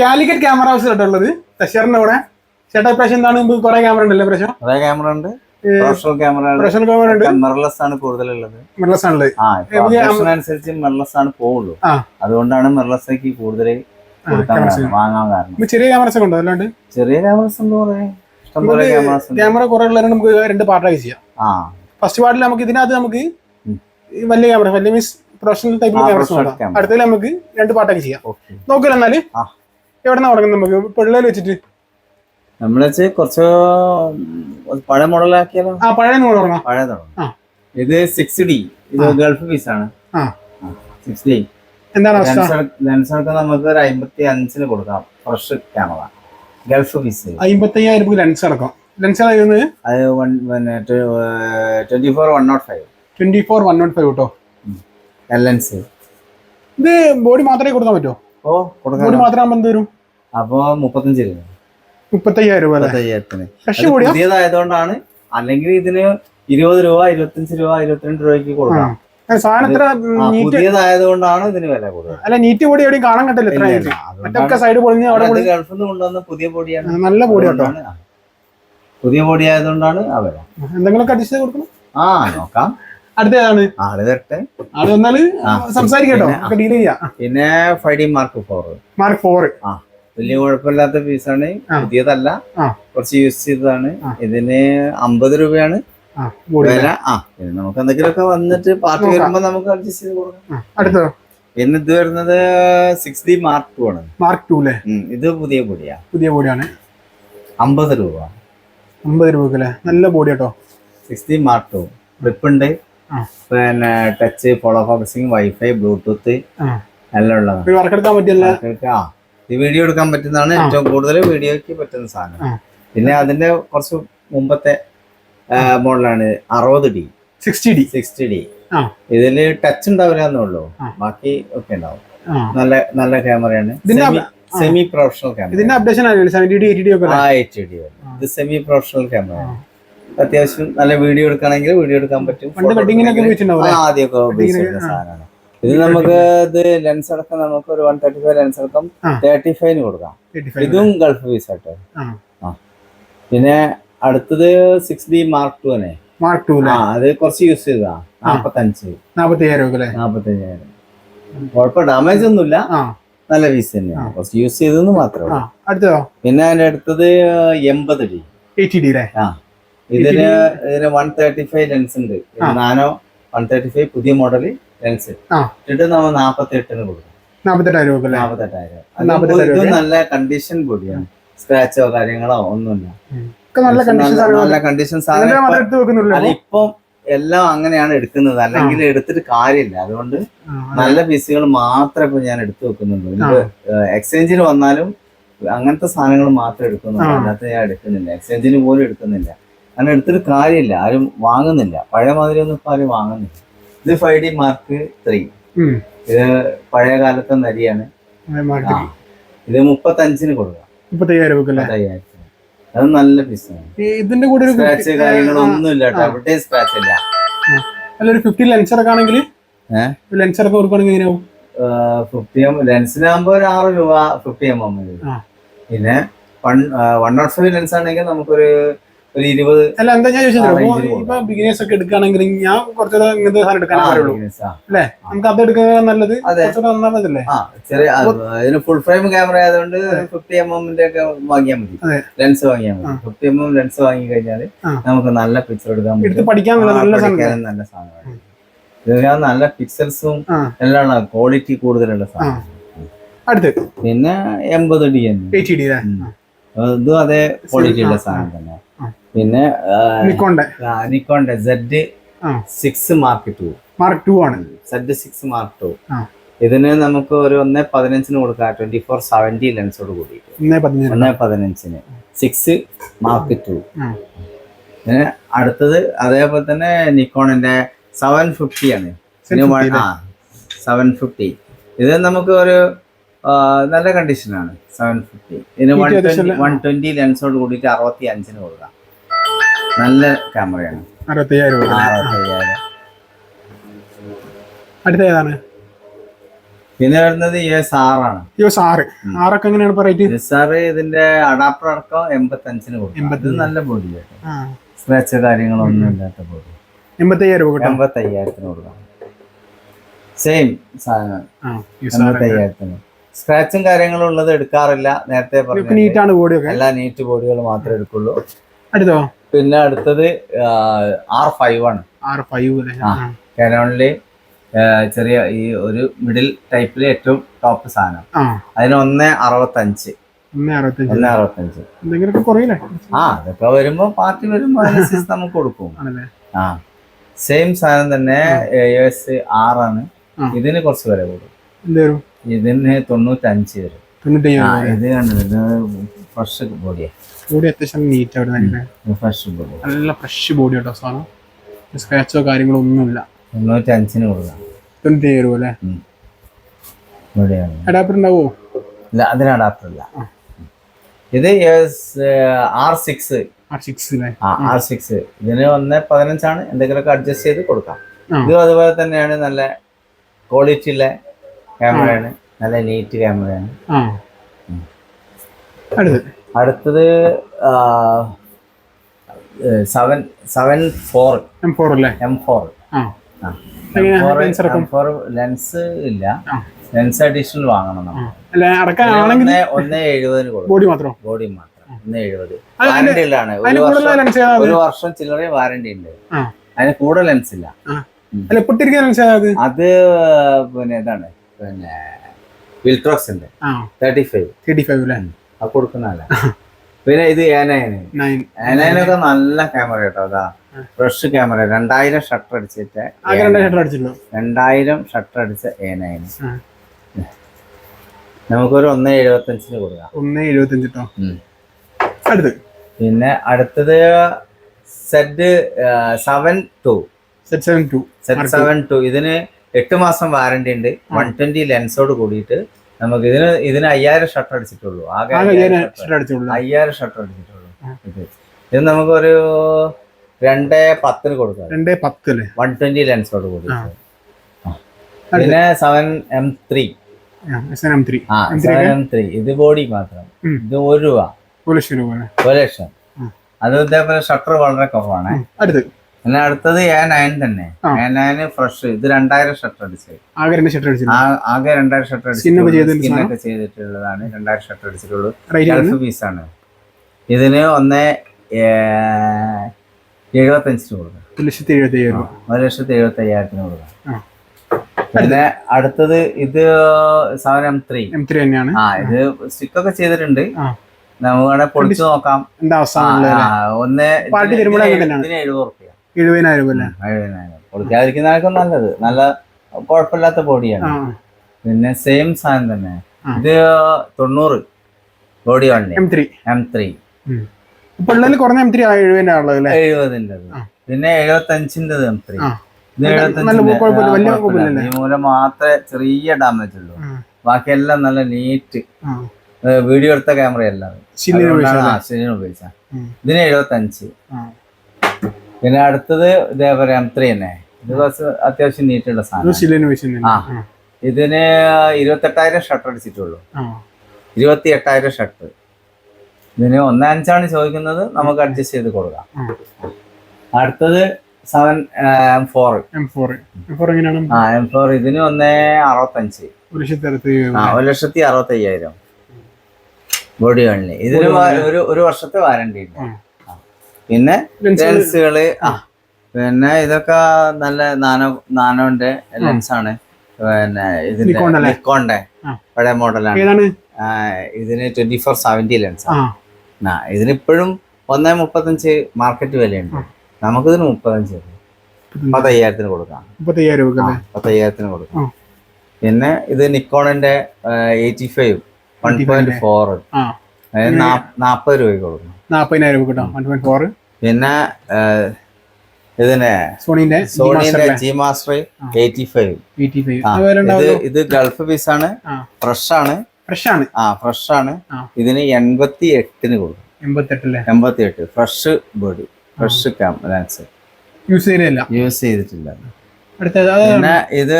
Calicut camera house കേട്ടുള്ളത് തശ്ശേറിന്റെ കൂടെ ചേട്ടാ പ്രാവശ്യം എന്താണ് കുറെ ക്യാമറ ഉണ്ടല്ലേ പ്രാവശ്യം കുറെ ക്യാമറ ഉണ്ട്. പ്രൊഫഷണൽ ക്യാമറ ഉണ്ട്. മിറർലെസ് ആണ് കൂടുതലുള്ളത്. മിറർലെസ് ആണല്ലേ? അനുസരിച്ച് മിറർലെസ് ആണ് പോവുള്ളൂ. അതുകൊണ്ടാണ് മിറർലെസ്സേക്ക് കൂടുതൽ വാങ്ങാൻ കാരണം. ചെറിയ ക്യാമറസ് ഒക്കെ ഉണ്ടോ? അല്ലാണ്ട് ചെറിയ ക്യാമറസ് ഉണ്ട് ഇഷ്ടംപോലെ ക്യാമറ കുറെ ഉള്ളത് നമുക്ക് രണ്ട് പാർട്ടായി ചെയ്യാം. ഫസ്റ്റ് പാർട്ടിൽ നമുക്ക് ഇതിനകത്ത് നമുക്ക് വലിയ ക്യാമറ വലിയ മീൻസ് പ്രൊഫഷണൽ ടൈപ്പിൽ ക്യാമറസ് അടുത്തതിൽ നമുക്ക് രണ്ട് പാർട്ടാക്കി ചെയ്യാം. നോക്കില്ല എന്നാല് എവിടെ നിന്നാ തുടങ്ങുന്നത്? നമുക്ക് പിള്ളേർ വെച്ചിട്ട് നമ്മള് കുറച്ച് പഴയ മോഡലാക്കിയാലോ? പഴയ മോഡൽ തുടങ്ങാം. പഴയ തുടങ്ങാം. ഇത് 6D, ഇത് ഗൾഫ് പീസ് ആണ്. 6D എന്താണ് ലെൻസ് എടുക്കാൻ നമുക്ക് ഒരു 55-ന് കൊടുക്കാം. Fresh camera Gulf piece 55,000 lens അടക്കം. ലെൻസ് അത് 24-105 കേട്ടോ. ലെൻസ് ഇത് ബോഡി മാത്രമേ കൊടുക്കാൻ പറ്റുമോ? ബോഡി മാത്രം എന്ത് വരും? അപ്പൊ 35 രൂപ. 35,000 പുതിയതായതുകൊണ്ടാണ്. അല്ലെങ്കിൽ ഇതിന് 20 രൂപ, 25 രൂപ, 22 രൂപയ്ക്ക് കൊടുക്കാം. പുതിയതായതുകൊണ്ടാണ് ഇതിന് വില കൂടുതൽ. അല്ല, നീറ്റ് ബോഡി എവിടെയും കാണാൻ കിട്ടില്ല. മറ്റൊക്കെ സൈഡ് പൊളിഞ്ഞ് ഗൾഫിൽ നിന്ന് കൊണ്ടുവന്ന പുതിയ ബോഡിയാണ്. നല്ല ബോഡി കേട്ടോ. പുതിയ ബോഡി ആയതുകൊണ്ടാണ് ആ വില. എന്തെങ്കിലും അഡ്ജസ്റ്റ് കൊടുക്കണം. നോക്കാം. അടുത്തതാണ് ആള് വന്നാല് സംസാരിക്കട്ടോ, ഡീൽ ചെയ്യാം. പിന്നെ 5D Mark IV. വലിയ കുഴപ്പമില്ലാത്ത പീസാണ്. പുതിയതല്ല, കുറച്ച് യൂസ് ചെയ്തതാണ്. ഇതിന് 50 രൂപയാണ് വില. നമുക്ക് എന്തെങ്കിലുമൊക്കെ വന്നിട്ട് പാർട്ടി വരുമ്പോ നമുക്ക് അഡ്ജസ്റ്റ് ചെയ്ത് കൊടുക്കാം. പിന്നെ ഇത് വരുന്നത് 6D Mark II ആണ്. മാർക്ക് ടു അല്ലേ? ഇത് പുതിയ ബോഡിയാണ്. 50 രൂപ. 50 രൂപ നല്ല ബോഡി കേട്ടോ. 6D Mark II ഫ്ലിപ്പ് ഉണ്ട്. പിന്നെ touch, follow focusing, wifi, Bluetooth എല്ലാം ഉള്ളതാണ്. ഈ വീഡിയോ എടുക്കാൻ പറ്റുന്നതാണ്. ഏറ്റവും കൂടുതൽ വീഡിയോക്ക് പറ്റുന്ന സാധനം. പിന്നെ അതിന്റെ കുറച്ച് മുമ്പത്തെ മോഡലാണ് 60D, 60D. ഇതില് ടച്ച് ഉണ്ടാവില്ല എന്നുള്ളൂ, ബാക്കി ഒക്കെ ഉണ്ടാവും. നല്ല ക്യാമറയാണ്. Semi professional camera. ഇത് സെമി പ്രൊഫഷണൽ ക്യാമറയാണ്. അത്യാവശ്യം നല്ല വീഡിയോ എടുക്കുകയാണെങ്കിൽ വീഡിയോ എടുക്കാൻ പറ്റും. ആദ്യമൊക്കെ ഉപയോഗിച്ചിരുന്ന സാധനമാണ് ഇത്. നമുക്ക് ഇത് ലെൻസ് അടക്കം നമുക്ക് ഒരു 135 ലെൻസ് അടക്കം 35-ന് കൊടുക്കാം. ഇതും ഗൾഫ് പീസ് ആട്ടോ. പിന്നെ അടുത്തത് 6D Mark II ആണ്. അത് കുറച്ച് യൂസ് ചെയ്തതാ. 45,000. കുഴപ്പം, ഡാമേജ് ഒന്നുമില്ല, നല്ല പീസ് തന്നെയാണ്. കുറച്ച് യൂസ് ചെയ്തെന്ന് മാത്രമേ. പിന്നെ അതിന്റെ അടുത്തത് 80D. ഇതിന് 135 ലെൻസ് ഉണ്ട്. നാനോ 135 പുതിയ മോഡല് ലെൻസ് ഇട്ടിട്ട് നമ്മൾ 48-ന് കൊടുക്കും. 48,000. ഇത് നല്ല കണ്ടീഷൻ ബോഡിയാണ്. സ്ക്രാച്ചോ കാര്യങ്ങളോ ഒന്നുമില്ല. നല്ല കണ്ടീഷൻ സാധനം. ഇപ്പം എല്ലാം അങ്ങനെയാണ് എടുക്കുന്നത്, അല്ലെങ്കിൽ എടുത്തിട്ട് കാര്യമില്ല. അതുകൊണ്ട് നല്ല പീസുകൾ മാത്രമേ ഇപ്പൊ ഞാൻ എടുത്തു വെക്കുന്നുള്ളൂ. എക്സ്ചേഞ്ചിന് വന്നാലും അങ്ങനത്തെ സാധനങ്ങൾ മാത്രമേ എടുക്കുന്നുള്ളൂ, അല്ലാത്ത ഞാൻ എടുക്കുന്നില്ല. എക്സ്ചേഞ്ചിന് പോലും എടുക്കുന്നില്ല. അങ്ങനെ എടുത്തിട്ട് കാര്യമില്ല, ആരും വാങ്ങുന്നില്ല. പഴയ മാതിരി ഒന്നും ഇപ്പൊ ആരും വാങ്ങുന്നില്ല. ഇത് 5D Mark III. ഇത് പഴയ കാലത്തെ നരിയാണ്. ഇത് 35-ന് കൊടുക്കാം. 35,000. അത് നല്ല പീസാണ്. ഇതിന്റെ കൂടെ സ്ക്രാച്ച് കാര്യങ്ങളൊന്നും ഇല്ല കേട്ടോ. എവിടെയും സ്ക്രാച്ച് ഇല്ല. 50 ലെൻസ് ഇറക്കാണെങ്കിൽ ലെൻസ് ഇറക്കം കൊടുക്കുകയാണെങ്കിൽ എങ്ങനെയാവും? 50 ലെൻസിനാകുമ്പോ ഒരു 6 രൂപ 50mm. പിന്നെ 105 ലെൻസ് ആണെങ്കിൽ നമുക്കൊരു 20. അല്ല, എന്താ ഞാൻ ചോദിച്ചത്, ഇപ്പൊ ബിഗിനേഴ്സ് ഒക്കെ എടുക്കുകയാണെങ്കിൽ ഞാൻ കുറച്ചുകൂടെ ഇങ്ങനത്തെ സാധനം എടുക്കാനേ പറയുള്ളൂ അല്ലേ? നമുക്ക് അത് എടുക്കുന്നത് നല്ലത്. ചെറിയ ഫുൾ ഫ്രെയിം ക്യാമറ ആയതുകൊണ്ട് 50mm ഒക്കെ വാങ്ങിയാൽ മതി. ലെൻസ് വാങ്ങിയാൽ മതി. 50mm ലെൻസ് വാങ്ങി കഴിഞ്ഞാല് നമുക്ക് നല്ല പിക്ചർ എടുക്കാൻ പറ്റും. പഠിക്കാൻ നല്ല സാധനമാണ്. ഇത് നല്ല പിക്സൽസും എല്ലാം ക്വാളിറ്റി കൂടുതലുള്ള സാധനം. പിന്നെ 80D ഇതും അതേ ക്വാളിറ്റി ഉള്ള സാധനം തന്നെ. പിന്നെ നിക്കോന്റെ Z6 Mark II ആണ്. Z6 Mark II. ഇതിന് നമുക്ക് ഒരു 1.15-ന് കൊടുക്കാം. 24-70 ലെൻസോട് കൂടിയിട്ട് 1.15-ന് 6 Mark II. പിന്നെ അടുത്തത് അതേപോലെ തന്നെ നിക്കോണിന്റെ 750 ആണ്. 750 ഇത് നമുക്ക് ഒരു നല്ല കണ്ടീഷനാണ്. 750 ഇതിന് 120 ലെൻസോട് കൂടിയിട്ട് 65-ന് കൊടുക്കാം. നല്ല ക്യാമറയാണ്. 65,000. അടുത്ത ഏതാണ്? പിന്നെ വരുന്നത് EOS-R ആണ്. EOS-R ആറൊക്കെ എങ്ങനെയാണ് റേറ്റ്? EOS-R ഇതിന്റെ അഡാപ്റ്റർ അടക്കം 85-ന് കൊടുക്കും. ഇത് നല്ല ബോഡി കേട്ടോ, സ്ക്രാച്ച് കാര്യങ്ങളൊന്നും ഇല്ലാത്ത ബോഡി. 85,000 കൊടുക്കാം. സെയിം സാധനം 85,000. സ്ക്രാച്ചും കാര്യങ്ങളും ഉള്ളത് എടുക്കാറില്ല. നേരത്തെ പറഞ്ഞു എല്ലാ നീറ്റ് ബോഡികൾ മാത്രമേ എടുക്കുള്ളൂ. അടുത്തോ? പിന്നെ അടുത്തത് R5 ആണ്. കാനോണില് ചെറിയ ഈ ഒരു മിഡിൽ ടൈപ്പില് ഏറ്റവും ടോപ്പ് സാധനം. അതിന് 1.65. 1.65. അതൊക്കെ വരുമ്പോ പാർട്ടി വരുമ്പോ അതിനനുസരിച്ച് നമുക്ക് കൊടുക്കും. സെയിം സാധനം തന്നെ EOS-R ആണ്. ഇതിന് കുറച്ച് വില കൂടും. ഇതിന് 95 വരും. ഇത് കണ്ടത് ഫ്രഷ് ബോഡിയാ. നല്ല ഫ്രഷ് ബോഡി കേട്ടോ സാധനം. സ്ക്രാച്ചോ കാര്യങ്ങളോ ഒന്നുമില്ല. 95-ന് കൊടുക്കാം. 95 അല്ലേ? അഡാപ്റ്റർ ഉണ്ടാവോ? ഇല്ല, അതിന് അഡാപ്റ്റർ ഇല്ല. ഇത് R6. R6 ഇതിന് 1.15 എന്തെങ്കിലുമൊക്കെ അഡ്ജസ്റ്റ് ചെയ്ത് കൊടുക്കാം. ഇതും അതുപോലെ തന്നെയാണ്. നല്ല ക്വാളിറ്റി ഉള്ള ക്യാമറയാണ്, നല്ല നീറ്റ് ക്യാമറയാണ്. അടുത്തത് 7-4 M4. ലെൻസ് ഇല്ല, ലെൻസ് അഡീഷണൽ വാങ്ങണം. 1.70 ബോഡി മാത്രം. 1.70 വാറണ്ടി ഉള്ളതാണ്. ഒരു വർഷം ചില്ലറ വാറണ്ടി ഉണ്ട്. അതിന് കൂടെ ലെൻസ് ഇല്ല. അത് പിന്നെ ഇതാണ്, പിന്നെ വിൽട്രോക്സിന്റെ 35 അത് കൊടുക്കുന്നതല്ല. പിന്നെ ഇത് A9 ഒക്കെ നല്ല ക്യാമറ കേട്ടോ. അതാ ഫ്രഷ് ക്യാമറ. 2000 ഷട്ടർ അടിച്ചിട്ട് 2000 ഷട്ടർ അടിച്ച A9 നമുക്കൊരു 1.75-ന് കൊടുക്കാം. 1.75. പിന്നെ അടുത്തത് Z7 II. ഇതിന് 8 മാസം വാറണ്ടി ഉണ്ട്. 120 ലെൻസോട് കൂടിയിട്ട് നമുക്ക് ഇതിന് 5000 ഷട്ടർ അടിച്ചിട്ടുള്ളൂ. 5000 ഷട്ടർ അടിച്ചിട്ടുള്ളൂ. ഇത് നമുക്കൊരു 2.10-ന് കൊടുക്കാം. 120 ലെൻസോട് കൂടി. പിന്നെ 7M3. ഇത് ബോഡി മാത്രം. ഇത് 1 രൂപ. 1 ലക്ഷം. അത് ഇതേപോലെ ഷട്ടർ വളരെ കുറവാണ്. പിന്നെ അടുത്തത് A9 തന്നെ. A9 fresh. ഇത് 2000 ഷട്ടർ അടിച്ചത്. ആകെ 2000 ഷട്ടർ സ്കിന്നൊക്കെ ചെയ്തിട്ടുള്ളതാണ്. 2000 ഷട്ടർ അടിച്ചിട്ടുള്ളൂ. ഗൾഫ് പീസാണ്. ഇതിന് 1.75-ന് കൊടുക്കാം. 1,75,000-ന് കൊടുക്കാം. പിന്നെ അടുത്തത് ഇത് 7M3 തന്നെയാണ്. ഇത് സ്റ്റിക്കൊക്കെ ചെയ്തിട്ടുണ്ട്. നമുക്ക് പൊളിച്ചു നോക്കാം. 70,000 പൊളിക്കാതിരിക്കുന്നതൊക്കെ നല്ലത്. നല്ല കുഴപ്പമില്ലാത്ത ബോഡിയാണ്. പിന്നെ സെയിം സാധനം തന്നെ. ഇത് 90 ബോഡി വണ്ടി M3. കുറഞ്ഞ M3 70-ന്റെ. പിന്നെ 75-ന്റെ M3. ഇത് 75 ഈ മൂലം മാത്രമേ ചെറിയ ഡാമേജ് ഉള്ളൂ. ബാക്കിയെല്ലാം നല്ല നീറ്റ് വീഡിയോ എടുത്ത ക്യാമറയല്ല. ഉപയോഗിച്ച ഇതിന് 75. പിന്നെ അടുത്തത് ഇതേപോലെ M3 തന്നെ. ഇത് കുറച്ച് അത്യാവശ്യം നീറ്റുള്ള സാധനം. ഇതിന് 28,000 ഷട്ടർ അടിച്ചിട്ടുള്ളൂ. 28,000 ഷട്ടർ. ഇതിന് 1.5 ചോദിക്കുന്നത്. നമുക്ക് അഡ്ജസ്റ്റ് ചെയ്ത് കൊടുക്കാം. അടുത്തത് 7M4. M4 ഇതിന് 1.65. 1,65,000 ബോഡി വണ്ടി. ഇതിന് ഒരു വർഷത്തെ വാറണ്ടി ഉണ്ട്. പിന്നെ ലെൻസുകള് പിന്നെ ഇതൊക്കെ നല്ല നാനോന്റെ ലെൻസാണ്. പിന്നെ ഇതിന്റെ നിക്കോന്റെ പഴയ മോഡലാണ്. ഇതിന് 24-70 ലെൻസ്. ഇതിനിപ്പോഴും 1.35 മാർക്കറ്റ് വിലയുണ്ട്. നമുക്കിതിന് 35,000-ന് കൊടുക്കാം. 15,000-ന് കൊടുക്കാം. പിന്നെ ഇത് നിക്കോണിന്റെ 85 1.4 40 രൂപയ്ക്ക് കൊടുക്കണം. 40,000 പിന്നെ ഇതിന് സോണിന്റെ G Master 85. ഇത് ഗൾഫ് പീസാണ്. ഫ്രഷ് ആണ്. ഇതിന് 88-ന് കൊടുക്കും. 88 fresh body, fresh lens use ചെയ്തിട്ടില്ല. അടുത്തത് പിന്നെ ഇത്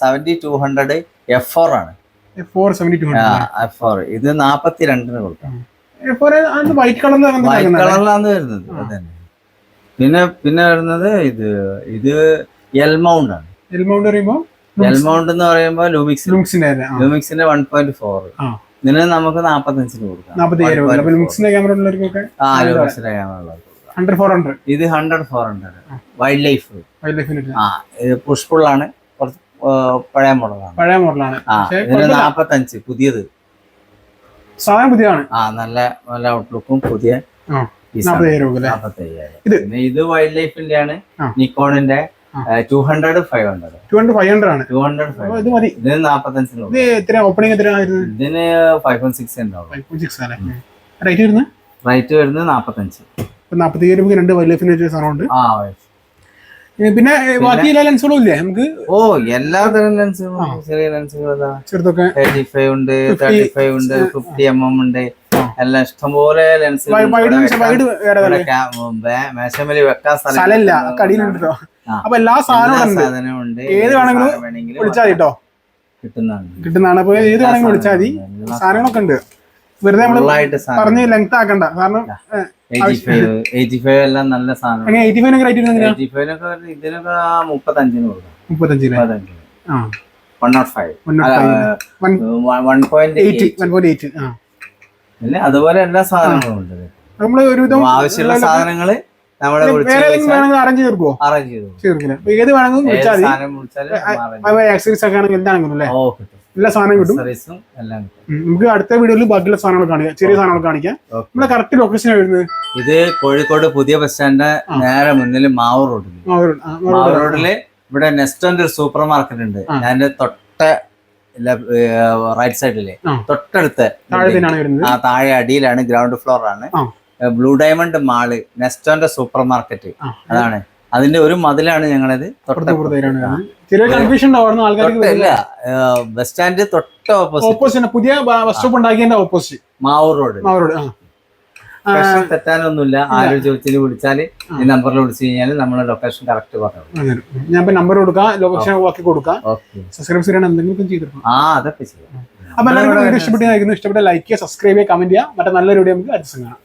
7200 F4 ആണ്. F4 ഇത് 42 കൊടുക്കാം. വൈറ്റ് കളറിലാണ് വരുന്നത്. അതന്നെ. പിന്നെ വരുന്നത് ഇത് എൽമൗണ്ട് ആണ്. എൽമൗണ്ട് എന്ന് പറയുമ്പോ ലൂമിക്സിന്റെ 1.4. ഇതിന് നമുക്ക് 45 കൊടുക്കാം. ലൂമിക്സിന്റെ ക്യാമറ ഉള്ളവർക്കൊക്കെ ലൂമിക്സിന്റെ ക്യാമറ 100-400. ഇത് 100-400 വൈൽഡ് ലൈഫ്. ഇത് പുഷ്പുള്ളാണ്, കുറച്ച് പഴയ മോഡലാണ്. ഇതിന് 45 പുതിയത്. സാധനം പുതിയതാണ്. നല്ല ഔട്ട്ലുക്കും പുതിയ 45,000. പിന്നെ ഇത് വൈൽഡ് ലൈഫിന്റെ ആണ്, നിക്കോണിന്റെ 200-500 ആണ്. 200-500 ഇതിന് 45. ഓപ്പണിംഗ് ഇതിന് 5.6 ഉണ്ടാവും. റേറ്റ് വരുന്നത് 45. 40,000 രണ്ട് വൈൽഡ് ലൈഫിന് സാധനമുണ്ട്. പിന്നെ ബാക്കി എല്ലാ ലെൻസുകളും ഇല്ലേ നമുക്ക്? എല്ലാ തരം ലെൻസുകളും, ചെറിയ ലെൻസുകൾ ചെറുതൊക്കെ 35 ഉണ്ട്, 35 ഉണ്ട്, 50mm ഉണ്ട്, എല്ലാം ഇഷ്ടംപോലെ ലെൻസ്. മേശമേല് വെക്കാൻ സ്ഥലമില്ല, കടിയിലുണ്ടോ? അപ്പൊ എല്ലാ സാധനവും ഉണ്ട്. ഏത് വേണമെങ്കിലും വിളിച്ചാൽ മതി കേട്ടോ, കിട്ടുന്നതാണ്. അപ്പൊ ഏത് വേണമെങ്കിലും വിളിച്ചാൽ മതി. സാധനങ്ങളൊക്കെ ഉണ്ട്. വെറുതെ നമ്മള് പറഞ്ഞ് ലെങ്ത് ആക്കണ്ട. കാരണം 85 എല്ലാം നല്ല സാധനം. 85 റേറ്റ് ഇതിനൊക്കെ 35 കൊടുക്കാം. 105 പിന്നെ അതുപോലെ എല്ലാ സാധനങ്ങളും ഉണ്ട്. നമ്മള് ഒരുവിധം ആവശ്യമുള്ള സാധനങ്ങള് നമ്മളെ അറേഞ്ച് ചെയ്തോ? ഏത് വേണമെങ്കിലും വിളിച്ചാൽ ആക്സസറീസ് ഒക്കെ ആണെങ്കിൽ എന്താണെങ്കിലും അല്ലേ, എല്ലാ സാധനവും കിട്ടും. നമുക്ക് അടുത്ത വീഡിയോയിൽ ബാക്കിയുള്ള സാധനങ്ങൾ കാണിക്കാം, ചെറിയ സാധനങ്ങൾ കാണിക്കാം. നമ്മളെ കറക്റ്റ് ലൊക്കേഷൻ വരുന്നത് ഇത് കോഴിക്കോട് പുതിയ ബസ് സ്റ്റാൻഡിന്റെ നേരെ മുന്നിൽ മാവൂർ റോഡില് ഇവിടെ നെസ്റ്റോന്റെ ഒരു സൂപ്പർ മാർക്കറ്റ് ഉണ്ട്. ഞാൻ തൊട്ട റൈറ്റ് സൈഡില് തൊട്ടടുത്ത് താഴെ അടിയിലാണ്, ഗ്രൗണ്ട് ഫ്ലോർ ആണ്. ബ്ലൂ ഡയമണ്ട് മാള്, നെസ്റ്റോന്റെ സൂപ്പർ മാർക്കറ്റ്, അതാണ്. അതിന്റെ ഒരു മതിലാണ് ഞങ്ങളത്. ഇല്ല, ബസ് സ്റ്റാൻഡ് തൊട്ട് ഓപ്പോസിറ്റ് പുതിയ ബസ് സ്റ്റോപ്പ് ഉണ്ടാക്കിയതിന്റെ ഓപ്പോസിറ്റ് മാവൂർ റോഡ്. തെറ്റാനൊന്നുമില്ല. ആരും ചോദിച്ചിട്ട് വിളിച്ചാല് ഈ നമ്പറിൽ വിളിച്ചു കഴിഞ്ഞാൽ നമ്മളെ ലൊക്കേഷൻ കറക്റ്റ് പറഞ്ഞു. ഞാൻ നമ്പർ കൊടുക്കാം, ലൊക്കേഷൻ ആക്കി കൊടുക്കാം. സബ്സ്ക്രൈബ് ചെയ്യാൻ എന്തെങ്കിലും ചെയ്തിട്ടുണ്ട്. അതൊക്കെ ചെയ്യാം. അപ്പൊ എല്ലാവരും ഇഷ്ടപ്പെട്ട ലൈക്ക് ചെയ്യുക, സബ്സ്ക്രൈബ് ചെയ്യുക, കമന്റ് ചെയ്യുക. മറ്റേ നല്ലൊരു വീഡിയോ നമുക്ക് അടുത്ത കാണാം.